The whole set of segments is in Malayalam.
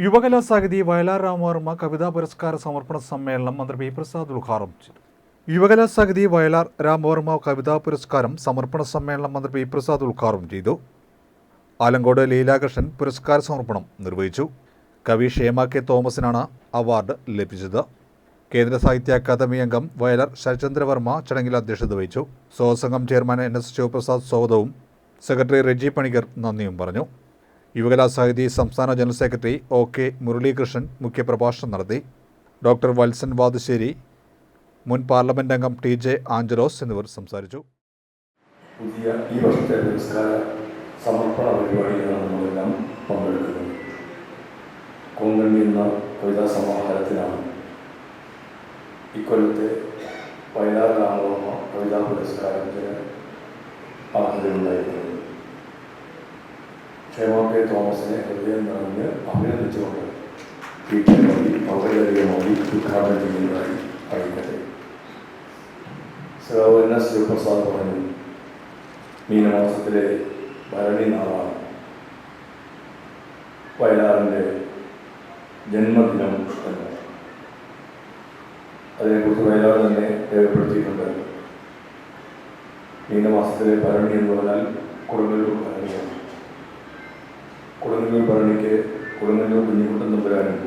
യുവകലാസാഹിതി വയലാർ രാമവർമ്മ കവിതാ പുരസ്കാര സമർപ്പണ സമ്മേളനം മന്ത്രി പി പ്രസാദ് ഉദ്ഘാടനം ചെയ്തു. യുവകലാസാഹിതി വയലാർ രാമവർമ്മ കവിതാ പുരസ്കാരം സമർപ്പണ സമ്മേളനം മന്ത്രി പി പ്രസാദ് ഉദ്ഘാടനം ചെയ്തു. ആലങ്കോട് ലീലാകൃഷ്ണൻ പുരസ്കാര സമർപ്പണം നിർവഹിച്ചു. കവി ക്ഷേമ കെ തോമസിനാണ് അവാർഡ് ലഭിച്ചത്. കേന്ദ്ര സാഹിത്യ അക്കാദമി അംഗം വയലാർ ശരചന്ദ്രവർമ്മ ചടങ്ങിൽ അധ്യക്ഷത വഹിച്ചു. സ്വാഗതസംഘം ചെയർമാൻ NS ശിവപ്രസാദ് സ്വാഗതവും സെക്രട്ടറി റെജി പണിക്കർ നന്ദിയും പറഞ്ഞു. യുവകലാസാഹിതി സംസ്ഥാന ജനറൽ സെക്രട്ടറി OK മുരളീകൃഷ്ണൻ മുഖ്യപ്രഭാഷണം നടത്തി. ഡോക്ടർ വത്സൻ വാതുശ്ശേരി, മുൻ പാർലമെന്റ് അംഗം TJ ആഞ്ചലോസ് എന്നിവർ സംസാരിച്ചു. പുതിയ ഈ വർഷത്തെ പുരസ്കാര സമർപ്പണ പരിപാടിയിലാണ് നമ്മളെല്ലാം പങ്കെടുക്കുന്നത്. കൊങ്കണി എന്ന കവിതാ സമാഹാരത്തിലാണ് ഇക്കൊല്ലത്തെ വയലാർ രാമവർമ്മ കവിതാ പുരസ്കാരത്തിന് അർഹതയുണ്ടായിരുന്നത്. ക്ഷേമ കെ തോമസിനെ ഹൃദയം നിറഞ്ഞ് അഭിനന്ദിച്ചുകൊണ്ട് ഔപചാരികമായി ഉദ്ഘാടനം ചെയ്യുന്നതായി അറിയിക്കട്ടെ. NS ശിവപ്രസാദ് പറഞ്ഞു, മീനമാസത്തിലെ ഭരണി നാളാണ് വയലാറിൻ്റെ ജന്മദിനം എന്ന്. അതിനെക്കുറിച്ച് വയലാർ തന്നെ രേഖപ്പെടുത്തിയിട്ടുണ്ട്. മീനമാസത്തിലെ ഭരണി എന്ന് പറഞ്ഞാൽ കൊടുങ്ങല്ലൂർ ഭരണിയാണ്. കൊടുങ്ങല്ലൂർ ഭരണിക്ക് കൊടുങ്ങല്ലൂർ കുഞ്ഞിക്കുട്ടൻ തമ്പുരാനും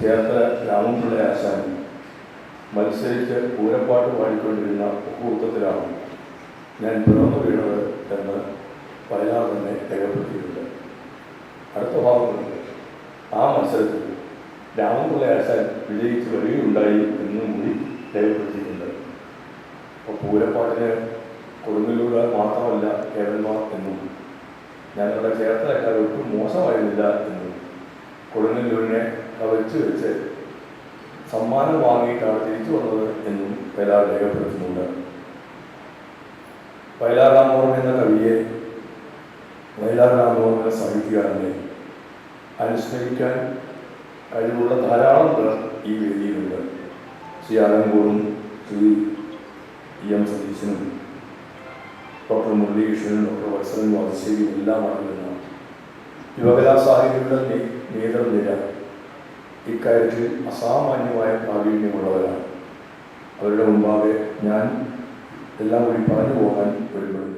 ചേർത്ത രാമൻപിള്ള ആശാനും മത്സരിച്ച് പൂരപ്പാട്ട് പാടിക്കൊണ്ടിരുന്ന മുഹൂർത്തത്തിലാണ് ഞാൻ പിറന്നു വീണത് എന്ന് വയലാർ തന്നെ രേഖപ്പെടുത്തിയിട്ടുണ്ട്. അടുത്ത ഭാഗത്തുണ്ട്, ആ മത്സരത്തിൽ രാമൻപിള്ള ആശാൻ വിജയിച്ച് വരികയുണ്ടായി എന്നും കൂടി രേഖപ്പെടുത്തിയിട്ടുണ്ട്. അപ്പോൾ പൂരപ്പാട്ടിന് കൊടുങ്ങല്ലൂർ മാത്രമല്ല കേവലന്മാർ എന്നും ഞങ്ങളുടെ ചേർത്തലക്കാർ ഒട്ടും മോശമായിരുന്നില്ല എന്നും കൊടുങ്ങല്ലൂരിനെ വെച്ച് സമ്മാനം വാങ്ങിയിട്ടാണ് തിരിച്ചു വന്നത് എന്നും വയലാർ രേഖപ്പെടുത്തുന്നുണ്ട്. വയലാർ രാമവർമ്മ എന്ന കവിയെ, വയലാർ രാമവർമ്മ എന്ന സാഹിത്യകാരനെ അനുസ്മരിക്കാൻ കഴിവുള്ള ധാരാളം പേർ ഈ വേദിയിലുണ്ട്. ശ്രീ ആലങ്കോടും ശ്രീ EM സതീശനും ഡോക്ടർ മുരളീകൃഷ്ണനും ഡോക്ടർ വത്സൻ വാതുശ്ശേരിയും എല്ലാം അറിയുന്ന യുവകലാസാഹിതികളുടെ നേതൃനിര ഇക്കാര്യത്തിൽ അസാമാന്യമായ പ്രാവീണ്യമുള്ളവരാണ്. അവരുടെ മുമ്പാകെ ഞാൻ എല്ലാം കൂടി പറഞ്ഞു പോകാൻ ഒരുപെടുന്നു.